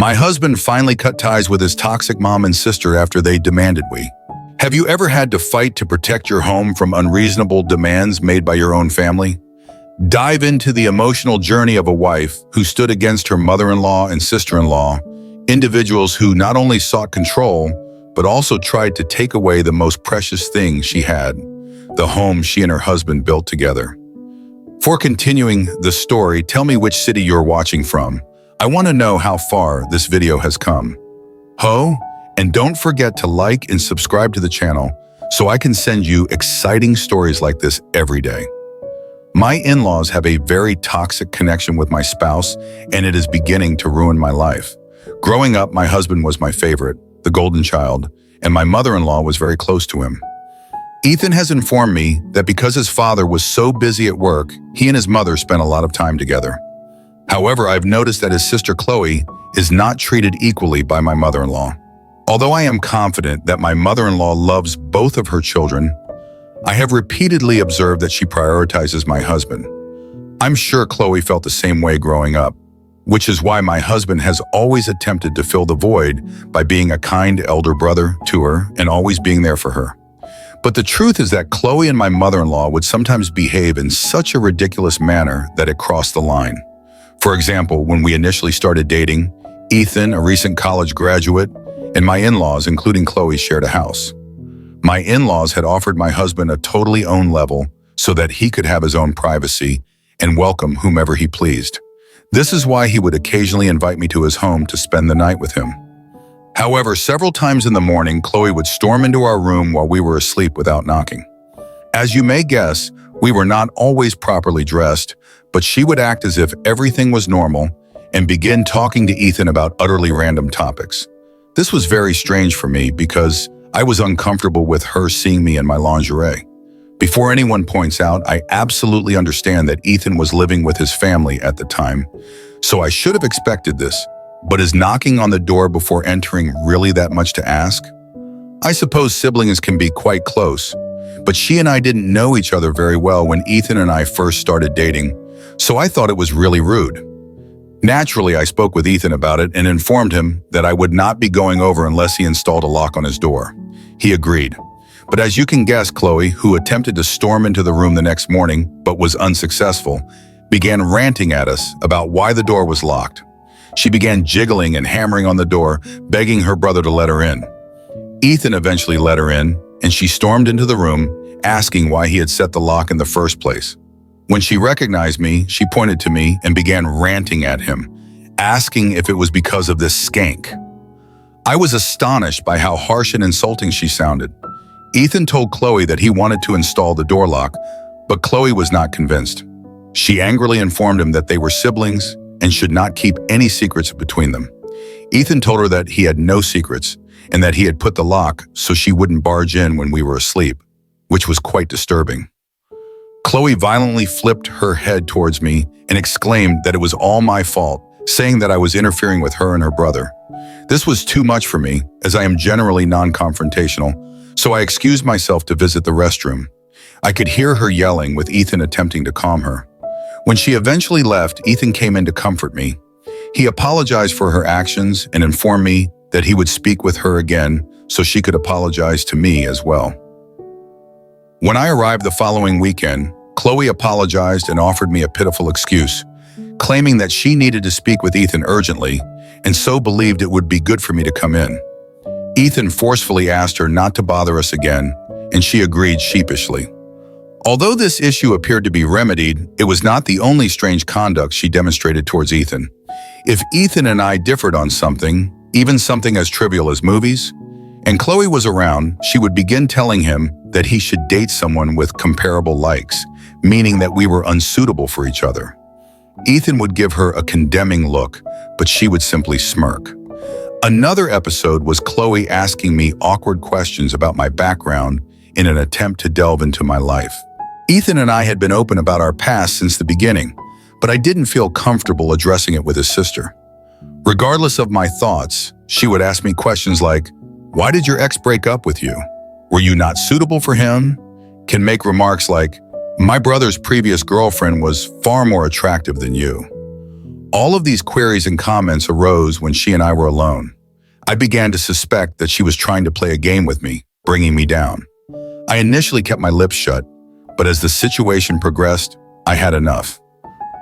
My husband finally cut ties with his toxic mom and sister after they demanded we. Have you ever had to fight to protect your home from unreasonable demands made by your own family? Dive into the emotional journey of a wife who stood against her mother-in-law and sister-in-law, individuals who not only sought control, but also tried to take away the most precious thing she had, the home she and her husband built together. For continuing the story, tell me which city you're watching from. I want to know how far this video has come. And don't forget to like and subscribe to the channel so I can send you exciting stories like this every day. My in-laws have a very toxic connection with my spouse, and it is beginning to ruin my life. Growing up, my husband was my favorite, the golden child, and my mother-in-law was very close to him. Ethan has informed me that because his father was so busy at work, he and his mother spent a lot of time together. However, I've noticed that his sister Chloe is not treated equally by my mother-in-law. Although I am confident that my mother-in-law loves both of her children, I have repeatedly observed that she prioritizes my husband. I'm sure Chloe felt the same way growing up, which is why my husband has always attempted to fill the void by being a kind elder brother to her and always being there for her. But the truth is that Chloe and my mother-in-law would sometimes behave in such a ridiculous manner that it crossed the line. For example, when we initially started dating, Ethan, a recent college graduate, and my in-laws, including Chloe, shared a house. My in-laws had offered my husband a totally own level so that he could have his own privacy and welcome whomever he pleased. This is why he would occasionally invite me to his home to spend the night with him. However, several times in the morning, Chloe would storm into our room while we were asleep without knocking. As you may guess, we were not always properly dressed, but she would act as if everything was normal and begin talking to Ethan about utterly random topics. This was very strange for me because I was uncomfortable with her seeing me in my lingerie. Before anyone points out, I absolutely understand that Ethan was living with his family at the time, so I should have expected this. But is knocking on the door before entering really that much to ask? I suppose siblings can be quite close, but she and I didn't know each other very well when Ethan and I first started dating, so I thought it was really rude. Naturally, I spoke with Ethan about it and informed him that I would not be going over unless he installed a lock on his door. He agreed. But as you can guess, Chloe, who attempted to storm into the room the next morning but was unsuccessful, began ranting at us about why the door was locked. She began jiggling and hammering on the door, begging her brother to let her in. Ethan eventually let her in, and she stormed into the room, asking why he had set the lock in the first place. When she recognized me, she pointed to me and began ranting at him, asking if it was because of this skank. I was astonished by how harsh and insulting she sounded. Ethan told Chloe that he wanted to install the door lock, but Chloe was not convinced. She angrily informed him that they were siblings and should not keep any secrets between them. Ethan told her that he had no secrets and that he had put the lock so she wouldn't barge in when we were asleep, which was quite disturbing. Chloe violently flipped her head towards me and exclaimed that it was all my fault, saying that I was interfering with her and her brother. This was too much for me, as I am generally non-confrontational, so I excused myself to visit the restroom. I could hear her yelling, with Ethan attempting to calm her. When she eventually left, Ethan came in to comfort me. He apologized for her actions and informed me that he would speak with her again so she could apologize to me as well. When I arrived the following weekend, Chloe apologized and offered me a pitiful excuse, claiming that she needed to speak with Ethan urgently and so believed it would be good for me to come in. Ethan forcefully asked her not to bother us again, and she agreed sheepishly. Although this issue appeared to be remedied, it was not the only strange conduct she demonstrated towards Ethan. If Ethan and I differed on something, even something as trivial as movies, and Chloe was around, she would begin telling him that he should date someone with comparable likes, meaning that we were unsuitable for each other. Ethan would give her a condemning look, but she would simply smirk. Another episode was Chloe asking me awkward questions about my background in an attempt to delve into my life. Ethan and I had been open about our past since the beginning, but I didn't feel comfortable addressing it with his sister. Regardless of my thoughts, she would ask me questions like, "Why did your ex break up with you? Were you not suitable for him?" Can make remarks like, "My brother's previous girlfriend was far more attractive than you." All of these queries and comments arose when she and I were alone. I began to suspect that she was trying to play a game with me, bringing me down. I initially kept my lips shut, but as the situation progressed, I had enough.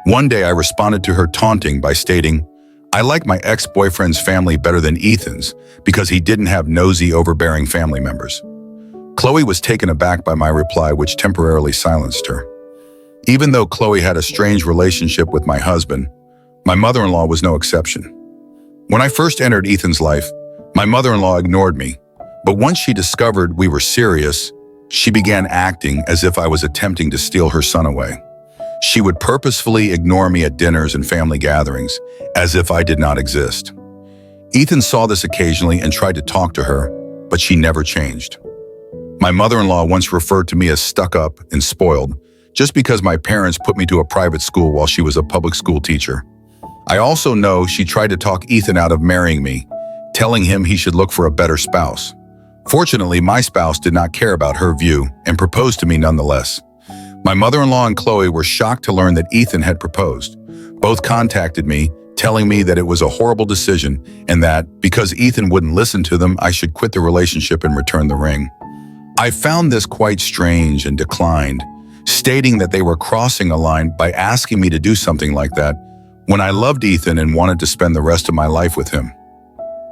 One day I responded to her taunting by stating, "I like my ex-boyfriend's family better than Ethan's because he didn't have nosy, overbearing family members." Chloe was taken aback by my reply, which temporarily silenced her. Even though Chloe had a strange relationship with my husband, my mother-in-law was no exception. When I first entered Ethan's life, my mother-in-law ignored me, but once she discovered we were serious, she began acting as if I was attempting to steal her son away. She would purposefully ignore me at dinners and family gatherings, as if I did not exist. Ethan saw this occasionally and tried to talk to her, but she never changed. My mother-in-law once referred to me as stuck-up and spoiled, just because my parents put me to a private school while she was a public school teacher. I also know she tried to talk Ethan out of marrying me, telling him he should look for a better spouse. Fortunately, my spouse did not care about her view and proposed to me nonetheless. My mother-in-law and Chloe were shocked to learn that Ethan had proposed. Both contacted me, telling me that it was a horrible decision and that, because Ethan wouldn't listen to them, I should quit the relationship and return the ring. I found this quite strange and declined, stating that they were crossing a line by asking me to do something like that when I loved Ethan and wanted to spend the rest of my life with him.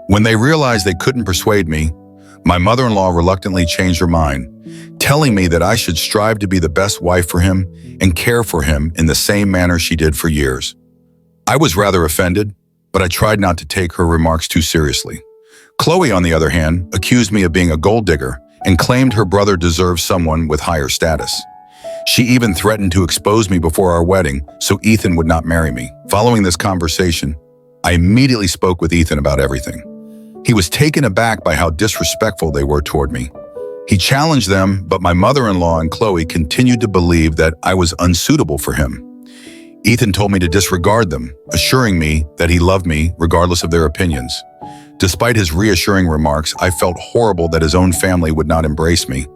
When they realized they couldn't persuade me, my mother-in-law reluctantly changed her mind, telling me that I should strive to be the best wife for him and care for him in the same manner she did for years. I was rather offended, but I tried not to take her remarks too seriously. Chloe, on the other hand, accused me of being a gold digger and claimed her brother deserved someone with higher status. She even threatened to expose me before our wedding so Ethan would not marry me. Following this conversation, I immediately spoke with Ethan about everything. He was taken aback by how disrespectful they were toward me. He challenged them, but my mother-in-law and Chloe continued to believe that I was unsuitable for him. Ethan told me to disregard them, assuring me that he loved me regardless of their opinions. Despite his reassuring remarks, I felt horrible that his own family would not embrace me.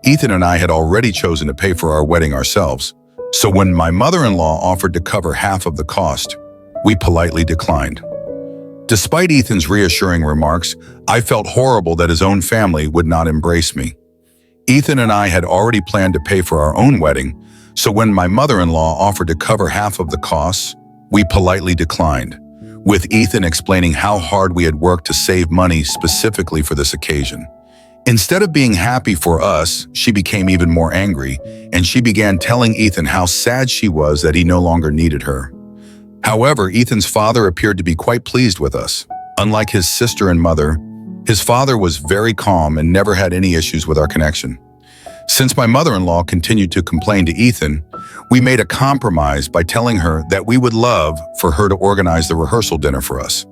Ethan and I had already chosen to pay for our wedding ourselves, so when my mother-in-law offered to cover half of the cost, we politely declined. Despite Ethan's reassuring remarks, I felt horrible that his own family would not embrace me. Ethan and I had already planned to pay for our own wedding, so when my mother-in-law offered to cover half of the costs, we politely declined, with Ethan explaining how hard we had worked to save money specifically for this occasion. Instead of being happy for us, she became even more angry, and she began telling Ethan how sad she was that he no longer needed her. However, Ethan's father appeared to be quite pleased with us. Unlike his sister and mother, his father was very calm and never had any issues with our connection. Since my mother-in-law continued to complain to Ethan, we made a compromise by telling her that we would love for her to organize the rehearsal dinner for us.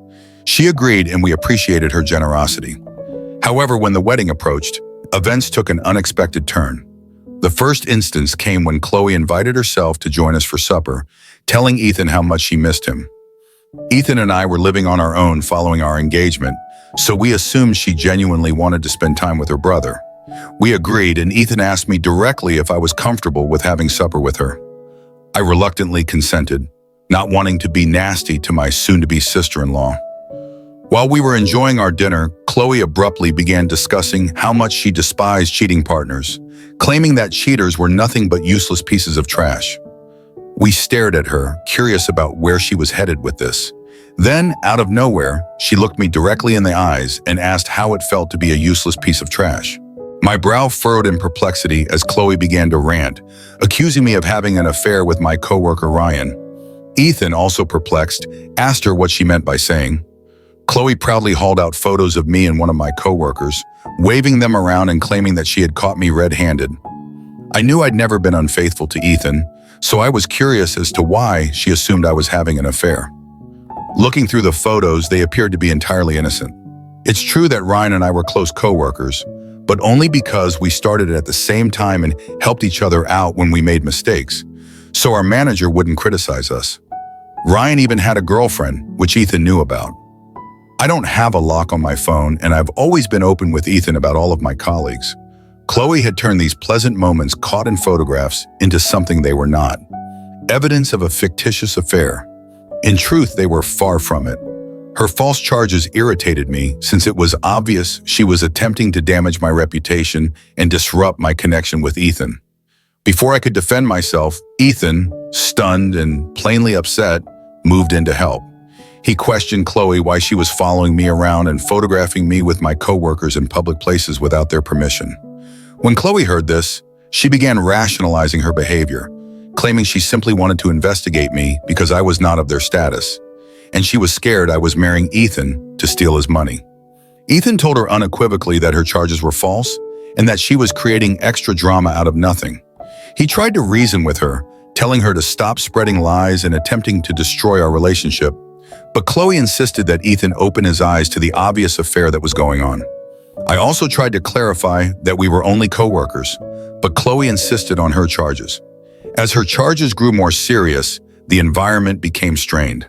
She agreed, and we appreciated her generosity. However, when the wedding approached, events took an unexpected turn. The first instance came when Chloe invited herself to join us for supper, telling Ethan how much she missed him. Ethan and I were living on our own following our engagement, so we assumed she genuinely wanted to spend time with her brother. We agreed, and Ethan asked me directly if I was comfortable with having supper with her. I reluctantly consented, not wanting to be nasty to my soon-to-be sister-in-law. While we were enjoying our dinner, Chloe abruptly began discussing how much she despised cheating partners, claiming that cheaters were nothing but useless pieces of trash. We stared at her, curious about where she was headed with this. Then, out of nowhere, she looked me directly in the eyes and asked how it felt to be a useless piece of trash. My brow furrowed in perplexity as Chloe began to rant, accusing me of having an affair with my coworker Ryan. Ethan, also perplexed, asked her what she meant by saying. Chloe proudly hauled out photos of me and one of my coworkers, waving them around and claiming that she had caught me red-handed. I knew I'd never been unfaithful to Ethan, so I was curious as to why she assumed I was having an affair. Looking through the photos, they appeared to be entirely innocent. It's true that Ryan and I were close coworkers, but only because we started at the same time and helped each other out when we made mistakes, so our manager wouldn't criticize us. Ryan even had a girlfriend, which Ethan knew about. I don't have a lock on my phone, and I've always been open with Ethan about all of my colleagues. Chloe had turned these pleasant moments caught in photographs into something they were not. Evidence of a fictitious affair. In truth, they were far from it. Her false charges irritated me since it was obvious she was attempting to damage my reputation and disrupt my connection with Ethan. Before I could defend myself, Ethan, stunned and plainly upset, moved in to help. He questioned Chloe why she was following me around and photographing me with my coworkers in public places without their permission. When Chloe heard this, she began rationalizing her behavior, claiming she simply wanted to investigate me because I was not of their status, and she was scared I was marrying Ethan to steal his money. Ethan told her unequivocally that her charges were false and that she was creating extra drama out of nothing. He tried to reason with her, telling her to stop spreading lies and attempting to destroy our relationship, but Chloe insisted that Ethan open his eyes to the obvious affair that was going on. I also tried to clarify that we were only co-workers, but Chloe insisted on her charges. As her charges grew more serious, the environment became strained.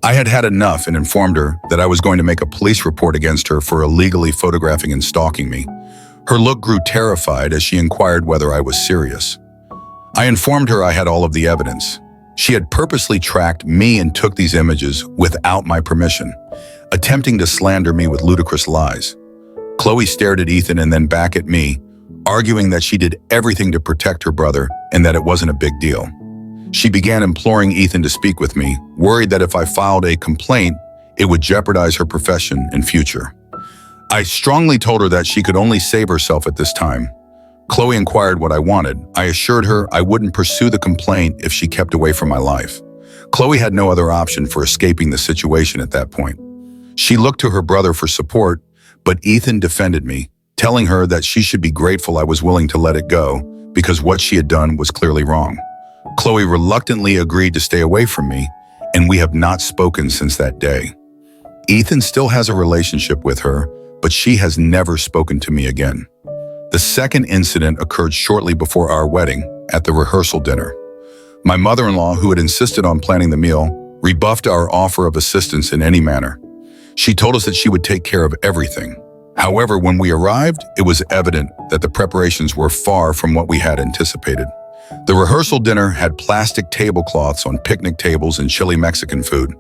I had had enough and informed her that I was going to make a police report against her for illegally photographing and stalking me. Her look grew terrified as she inquired whether I was serious. I informed her I had all of the evidence. She had purposely tracked me and took these images without my permission, attempting to slander me with ludicrous lies. Chloe stared at Ethan and then back at me, arguing that she did everything to protect her brother and that it wasn't a big deal. She began imploring Ethan to speak with me, worried that if I filed a complaint, it would jeopardize her profession and future. I strongly told her that she could only save herself at this time. Chloe inquired what I wanted. I assured her I wouldn't pursue the complaint if she kept away from my life. Chloe had no other option for escaping the situation at that point. She looked to her brother for support, but Ethan defended me, telling her that she should be grateful I was willing to let it go because what she had done was clearly wrong. Chloe reluctantly agreed to stay away from me, and we have not spoken since that day. Ethan still has a relationship with her, but she has never spoken to me again. The second incident occurred shortly before our wedding, at the rehearsal dinner. My mother-in-law, who had insisted on planning the meal, rebuffed our offer of assistance in any manner. She told us that she would take care of everything. However, when we arrived, it was evident that the preparations were far from what we had anticipated. The rehearsal dinner had plastic tablecloths on picnic tables and chilly Mexican food.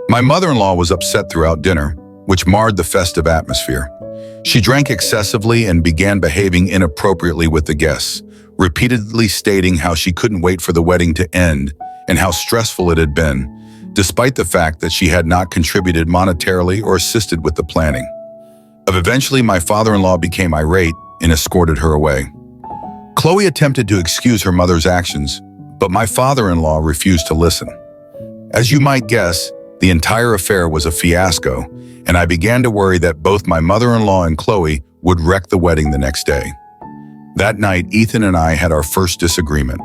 My mother-in-law was upset throughout dinner, which marred the festive atmosphere. She drank excessively and began behaving inappropriately with the guests, repeatedly stating how she couldn't wait for the wedding to end and how stressful it had been, despite the fact that she had not contributed monetarily or assisted with the planning. Eventually, my father-in-law became irate and escorted her away. Chloe attempted to excuse her mother's actions, but my father-in-law refused to listen. As you might guess, the entire affair was a fiasco, and I began to worry that both my mother-in-law and Chloe would wreck the wedding the next day. That night, Ethan and I had our first disagreement.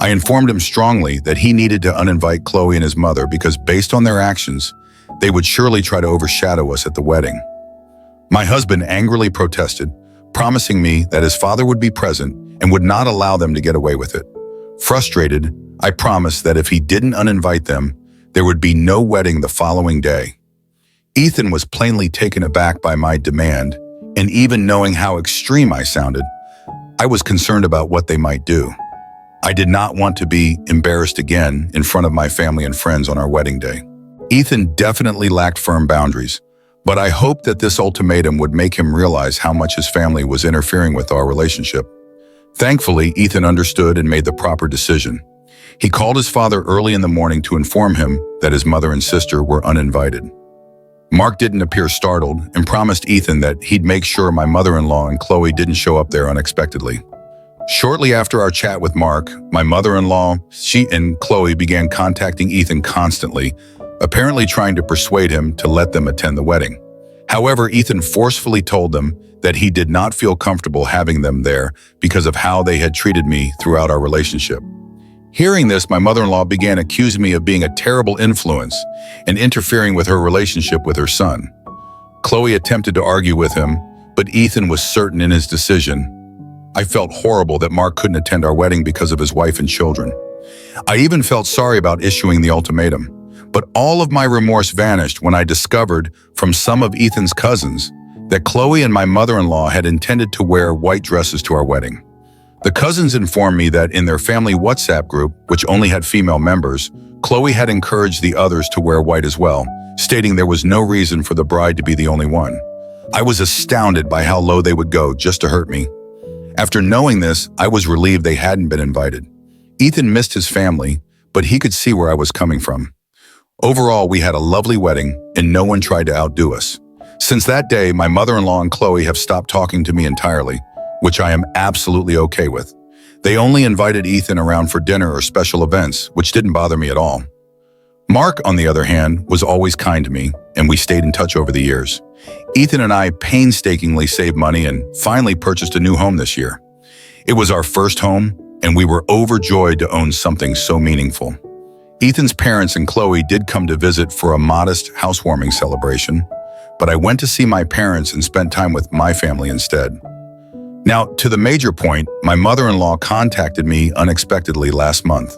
I informed him strongly that he needed to uninvite Chloe and his mother because based on their actions, they would surely try to overshadow us at the wedding. My husband angrily protested, promising me that his father would be present and would not allow them to get away with it. Frustrated, I promised that if he didn't uninvite them, there would be no wedding the following day. Ethan was plainly taken aback by my demand, and even knowing how extreme I sounded, I was concerned about what they might do. I did not want to be embarrassed again in front of my family and friends on our wedding day. Ethan definitely lacked firm boundaries, but I hoped that this ultimatum would make him realize how much his family was interfering with our relationship. Thankfully, Ethan understood and made the proper decision. He called his father early in the morning to inform him that his mother and sister were uninvited. Mark didn't appear startled and promised Ethan that he'd make sure my mother-in-law and Chloe didn't show up there unexpectedly. Shortly after our chat with Mark, my mother-in-law, she and Chloe began contacting Ethan constantly, apparently trying to persuade him to let them attend the wedding. However, Ethan forcefully told them that he did not feel comfortable having them there because of how they had treated me throughout our relationship. Hearing this, my mother-in-law began accusing me of being a terrible influence and interfering with her relationship with her son. Chloe attempted to argue with him, but Ethan was certain in his decision. I felt horrible that Mark couldn't attend our wedding because of his wife and children. I even felt sorry about issuing the ultimatum, but all of my remorse vanished when I discovered from some of Ethan's cousins that Chloe and my mother-in-law had intended to wear white dresses to our wedding. The cousins informed me that in their family WhatsApp group, which only had female members, Chloe had encouraged the others to wear white as well, stating there was no reason for the bride to be the only one. I was astounded by how low they would go just to hurt me. After knowing this, I was relieved they hadn't been invited. Ethan missed his family, but he could see where I was coming from. Overall, we had a lovely wedding, and no one tried to outdo us. Since that day, my mother-in-law and Chloe have stopped talking to me entirely, which I am absolutely okay with. They only invited Ethan around for dinner or special events, which didn't bother me at all. Mark, on the other hand, was always kind to me, and we stayed in touch over the years. Ethan and I painstakingly saved money and finally purchased a new home this year. It was our first home, and we were overjoyed to own something so meaningful. Ethan's parents and Chloe did come to visit for a modest housewarming celebration, but I went to see my parents and spent time with my family instead. Now, to the major point, my mother-in-law contacted me unexpectedly last month.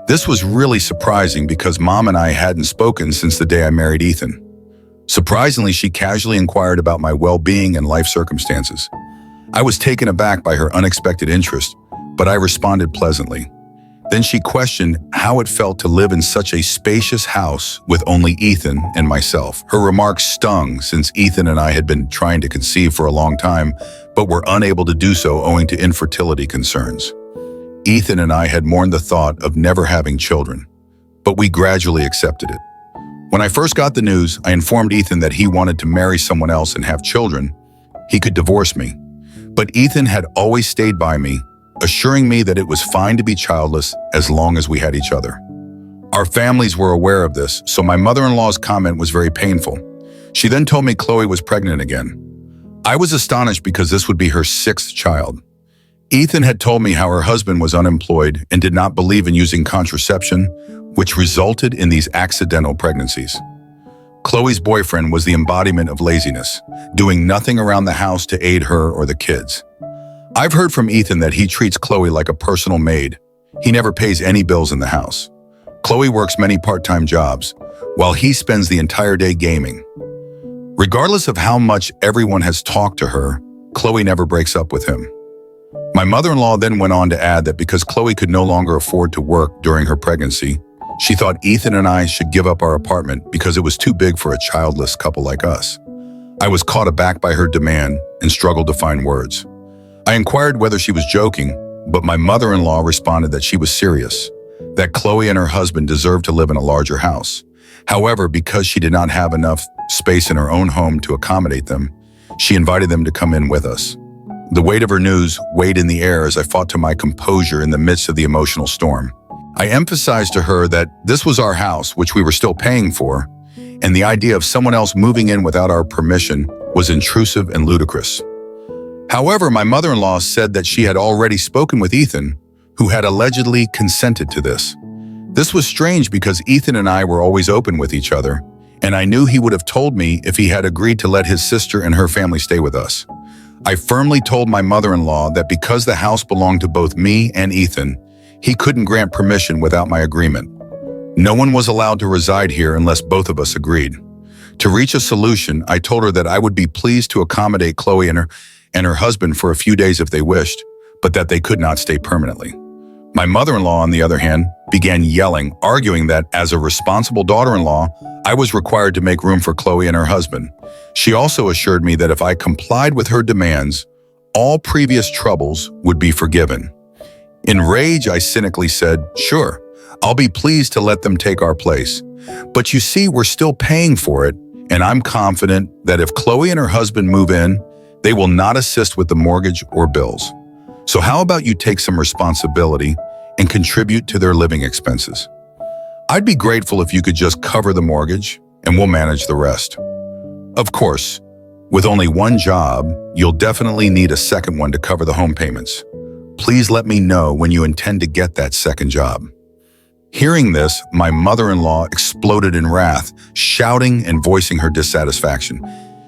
This was really surprising because Mom and I hadn't spoken since the day I married Ethan. Surprisingly, she casually inquired about my well-being and life circumstances. I was taken aback by her unexpected interest, but I responded pleasantly. Then she questioned how it felt to live in such a spacious house with only Ethan and myself. Her remarks stung since Ethan and I had been trying to conceive for a long time, but were unable to do so owing to infertility concerns. Ethan and I had mourned the thought of never having children, but we gradually accepted it. When I first got the news, I informed Ethan that he wanted to marry someone else and have children. He could divorce me, but Ethan had always stayed by me, assuring me that it was fine to be childless as long as we had each other. Our families were aware of this, so my mother-in-law's comment was very painful. She then told me Chloe was pregnant again. I was astonished because this would be her 6th child. Ethan had told me how her husband was unemployed and did not believe in using contraception, which resulted in these accidental pregnancies. Chloe's boyfriend was the embodiment of laziness, doing nothing around the house to aid her or the kids. I've heard from Ethan that he treats Chloe like a personal maid. He never pays any bills in the house. Chloe works many part-time jobs, while he spends the entire day gaming. Regardless of how much everyone has talked to her, Chloe never breaks up with him. My mother-in-law then went on to add that because Chloe could no longer afford to work during her pregnancy, she thought Ethan and I should give up our apartment because it was too big for a childless couple like us. I was caught aback by her demand and struggled to find words. I inquired whether she was joking, but my mother-in-law responded that she was serious, that Chloe and her husband deserved to live in a larger house. However, because she did not have enough space in her own home to accommodate them, she invited them to come in with us. The weight of her news weighed in the air as I fought to my composure in the midst of the emotional storm. I emphasized to her that this was our house, which we were still paying for, and the idea of someone else moving in without our permission was intrusive and ludicrous. However, my mother-in-law said that she had already spoken with Ethan, who had allegedly consented to this. This was strange because Ethan and I were always open with each other, and I knew he would have told me if he had agreed to let his sister and her family stay with us. I firmly told my mother-in-law that because the house belonged to both me and Ethan, he couldn't grant permission without my agreement. No one was allowed to reside here unless both of us agreed. To reach a solution, I told her that I would be pleased to accommodate Chloe and her husband for a few days if they wished, but that they could not stay permanently. My mother-in-law, on the other hand, began yelling, arguing that as a responsible daughter-in-law, I was required to make room for Chloe and her husband. She also assured me that if I complied with her demands, all previous troubles would be forgiven. In rage, I cynically said, "Sure, I'll be pleased to let them take our place. But you see, we're still paying for it, and I'm confident that if Chloe and her husband move in, they will not assist with the mortgage or bills. So how about you take some responsibility and contribute to their living expenses? I'd be grateful if you could just cover the mortgage, and we'll manage the rest." Of course, with only one job, you'll definitely need a second one to cover the home payments. Please let me know when you intend to get that second job. Hearing this, my mother-in-law exploded in wrath, shouting and voicing her dissatisfaction.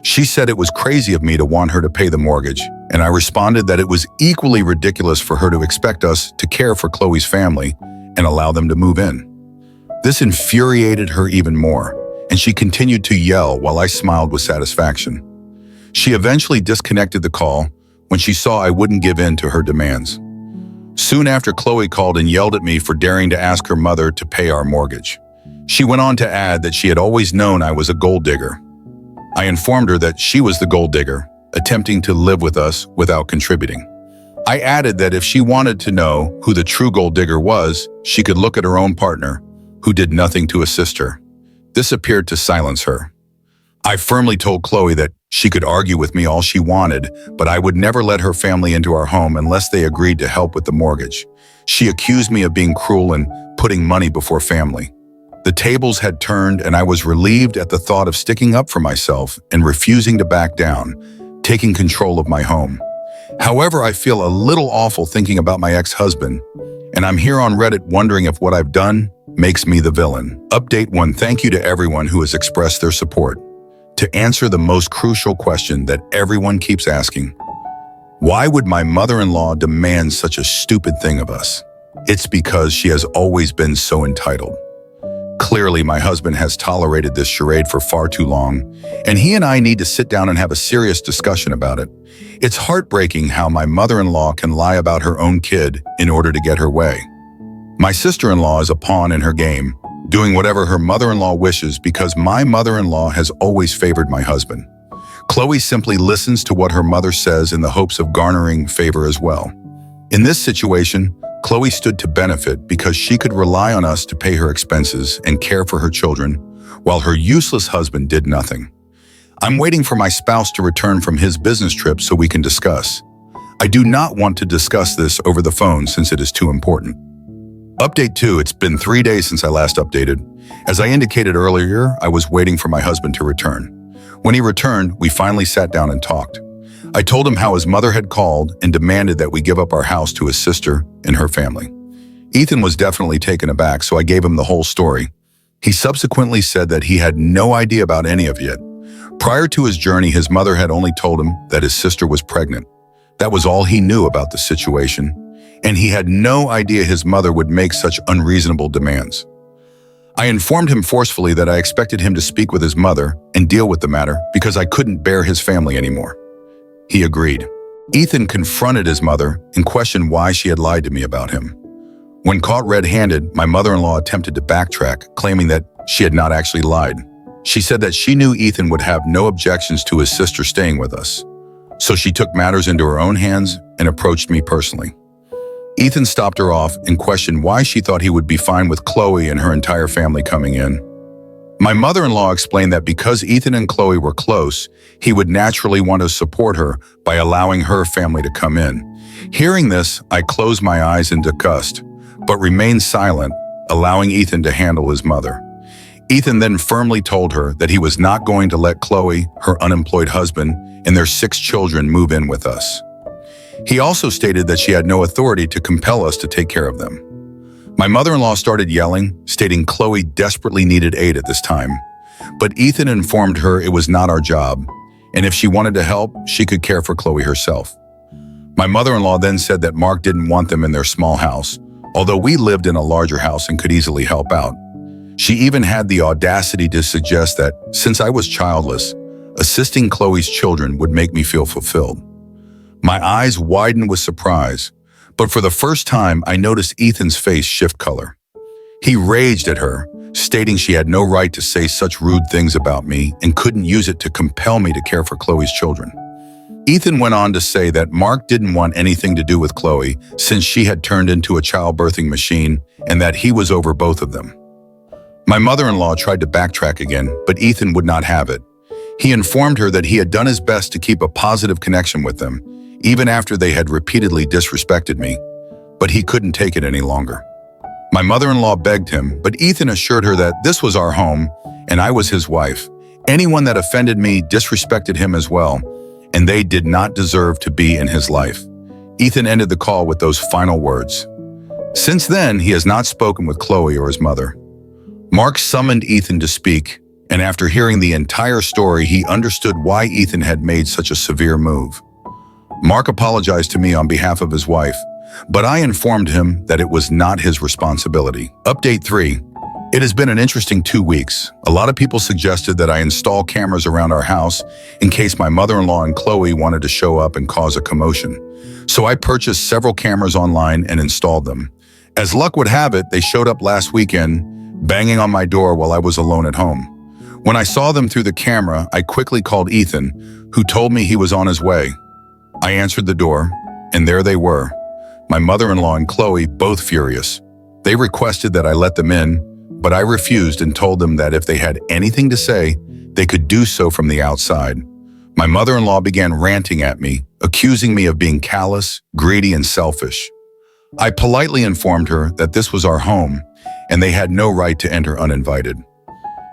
She said it was crazy of me to want her to pay the mortgage, and I responded that it was equally ridiculous for her to expect us to care for Chloe's family and allow them to move in. This infuriated her even more, and she continued to yell while I smiled with satisfaction. She eventually disconnected the call when she saw I wouldn't give in to her demands. Soon after, Chloe called and yelled at me for daring to ask her mother to pay our mortgage. She went on to add that she had always known I was a gold digger. I informed her that she was the gold digger, attempting to live with us without contributing. I added that if she wanted to know who the true gold digger was, she could look at her own partner, who did nothing to assist her. This appeared to silence her. I firmly told Chloe that she could argue with me all she wanted, but I would never let her family into our home unless they agreed to help with the mortgage. She accused me of being cruel and putting money before family. The tables had turned, and I was relieved at the thought of sticking up for myself and refusing to back down, taking control of my home. However, I feel a little awful thinking about my ex-husband, and I'm here on Reddit wondering if what I've done makes me the villain. Update 1. Thank you to everyone who has expressed their support. To answer the most crucial question that everyone keeps asking, why would my mother-in-law demand such a stupid thing of us? It's because she has always been so entitled. Clearly, my husband has tolerated this charade for far too long, and he and I need to sit down and have a serious discussion about it. It's heartbreaking how my mother-in-law can lie about her own kid in order to get her way. My sister-in-law is a pawn in her game, doing whatever her mother-in-law wishes because my mother-in-law has always favored my husband. Chloe simply listens to what her mother says in the hopes of garnering favor as well. In this situation, Chloe stood to benefit because she could rely on us to pay her expenses and care for her children, while her useless husband did nothing. I'm waiting for my spouse to return from his business trip so we can discuss. I do not want to discuss this over the phone since it is too important. Update 2. It's been 3 days since I last updated. As I indicated earlier, I was waiting for my husband to return. When he returned, we finally sat down and talked. I told him how his mother had called and demanded that we give up our house to his sister and her family. Ethan was definitely taken aback, so I gave him the whole story. He subsequently said that he had no idea about any of it. Prior to his journey, his mother had only told him that his sister was pregnant. That was all he knew about the situation, and he had no idea his mother would make such unreasonable demands. I informed him forcefully that I expected him to speak with his mother and deal with the matter because I couldn't bear his family anymore. He agreed. Ethan confronted his mother and questioned why she had lied to me about him. When caught red-handed, my mother-in-law attempted to backtrack, claiming that she had not actually lied. She said that she knew Ethan would have no objections to his sister staying with us. So she took matters into her own hands and approached me personally. Ethan stopped her off and questioned why she thought he would be fine with Chloe and her entire family coming in. My mother-in-law explained that because Ethan and Chloe were close, he would naturally want to support her by allowing her family to come in. Hearing this, I closed my eyes in disgust, but remained silent, allowing Ethan to handle his mother. Ethan then firmly told her that he was not going to let Chloe, her unemployed husband, and their 6 children move in with us. He also stated that she had no authority to compel us to take care of them. My mother-in-law started yelling, stating Chloe desperately needed aid at this time. But Ethan informed her it was not our job, and if she wanted to help, she could care for Chloe herself. My mother-in-law then said that Mark didn't want them in their small house, although we lived in a larger house and could easily help out. She even had the audacity to suggest that, since I was childless, assisting Chloe's children would make me feel fulfilled. My eyes widened with surprise, but for the first time, I noticed Ethan's face shift color. He raged at her, stating she had no right to say such rude things about me and couldn't use it to compel me to care for Chloe's children. Ethan went on to say that Mark didn't want anything to do with Chloe since she had turned into a childbirthing machine and that he was over both of them. My mother-in-law tried to backtrack again, but Ethan would not have it. He informed her that he had done his best to keep a positive connection with them, even after they had repeatedly disrespected me, but he couldn't take it any longer. My mother-in-law begged him, but Ethan assured her that this was our home and I was his wife. Anyone that offended me disrespected him as well, and they did not deserve to be in his life. Ethan ended the call with those final words. Since then, he has not spoken with Chloe or his mother. Mark summoned Ethan to speak, and after hearing the entire story, he understood why Ethan had made such a severe move. Mark apologized to me on behalf of his wife, but I informed him that it was not his responsibility. Update 3. It has been an interesting 2 weeks. A lot of people suggested that I install cameras around our house in case my mother-in-law and Chloe wanted to show up and cause a commotion. So I purchased several cameras online and installed them. As luck would have it, they showed up last weekend, banging on my door while I was alone at home. When I saw them through the camera, I quickly called Ethan, who told me he was on his way. I answered the door, and there they were, my mother-in-law and Chloe, both furious. They requested that I let them in, but I refused and told them that if they had anything to say, they could do so from the outside. My mother-in-law began ranting at me, accusing me of being callous, greedy, and selfish. I politely informed her that this was our home, and they had no right to enter uninvited.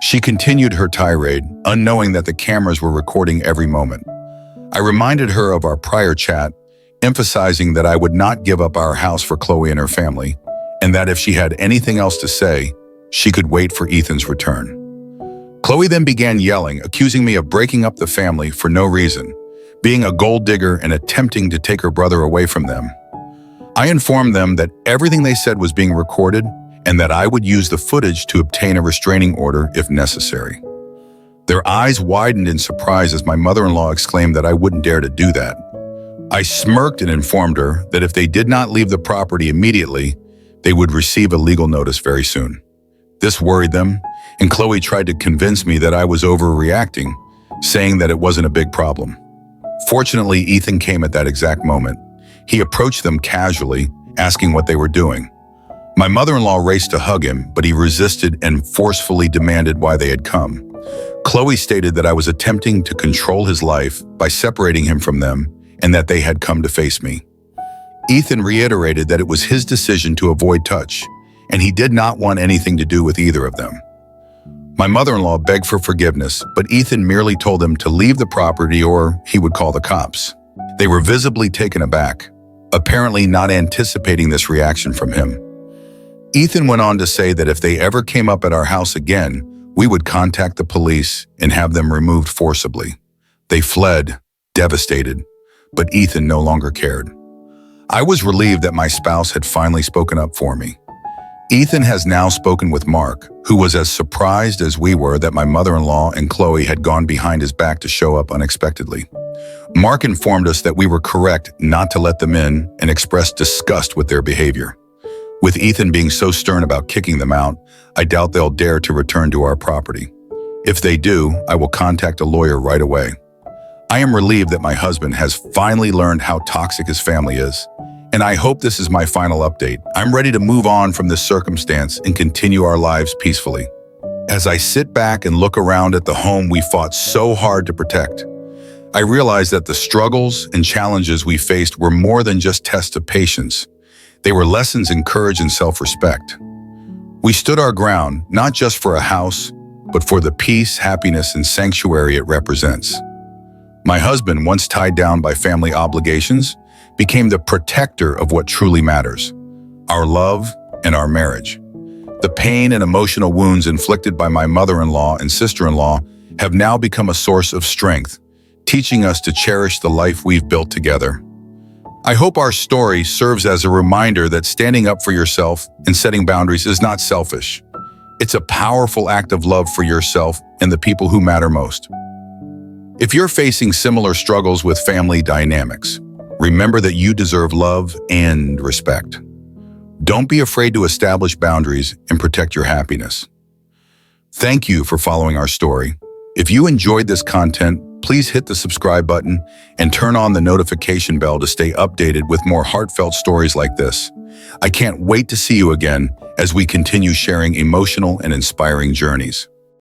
She continued her tirade, unknowing that the cameras were recording every moment. I reminded her of our prior chat, emphasizing that I would not give up our house for Chloe and her family, and that if she had anything else to say, she could wait for Ethan's return. Chloe then began yelling, accusing me of breaking up the family for no reason, being a gold digger and attempting to take her brother away from them. I informed them that everything they said was being recorded and that I would use the footage to obtain a restraining order if necessary. Their eyes widened in surprise as my mother-in-law exclaimed that I wouldn't dare to do that. I smirked and informed her that if they did not leave the property immediately, they would receive a legal notice very soon. This worried them, and Chloe tried to convince me that I was overreacting, saying that it wasn't a big problem. Fortunately, Ethan came at that exact moment. He approached them casually, asking what they were doing. My mother-in-law raced to hug him, but he resisted and forcefully demanded why they had come. Chloe stated that I was attempting to control his life by separating him from them and that they had come to face me. Ethan reiterated that it was his decision to avoid touch, and he did not want anything to do with either of them. My mother-in-law begged for forgiveness, but Ethan merely told them to leave the property or he would call the cops. They were visibly taken aback, apparently not anticipating this reaction from him. Ethan went on to say that if they ever came up at our house again, we would contact the police and have them removed forcibly. They fled, devastated, but Ethan no longer cared. I was relieved that my spouse had finally spoken up for me. Ethan has now spoken with Mark, who was as surprised as we were that my mother-in-law and Chloe had gone behind his back to show up unexpectedly. Mark informed us that we were correct not to let them in and expressed disgust with their behavior. With Ethan being so stern about kicking them out, I doubt they'll dare to return to our property. If they do, I will contact a lawyer right away. I am relieved that my husband has finally learned how toxic his family is, and I hope this is my final update. I'm ready to move on from this circumstance and continue our lives peacefully. As I sit back and look around at the home we fought so hard to protect, I realize that the struggles and challenges we faced were more than just tests of patience. They were lessons in courage and self-respect. We stood our ground, not just for a house, but for the peace, happiness, and sanctuary it represents. My husband, once tied down by family obligations, became the protector of what truly matters, our love and our marriage. The pain and emotional wounds inflicted by my mother-in-law and sister-in-law have now become a source of strength, teaching us to cherish the life we've built together. I hope our story serves as a reminder that standing up for yourself and setting boundaries is not selfish. It's a powerful act of love for yourself and the people who matter most. If you're facing similar struggles with family dynamics, remember that you deserve love and respect. Don't be afraid to establish boundaries and protect your happiness. Thank you for following our story. If you enjoyed this content, please hit the subscribe button and turn on the notification bell to stay updated with more heartfelt stories like this. I can't wait to see you again as we continue sharing emotional and inspiring journeys.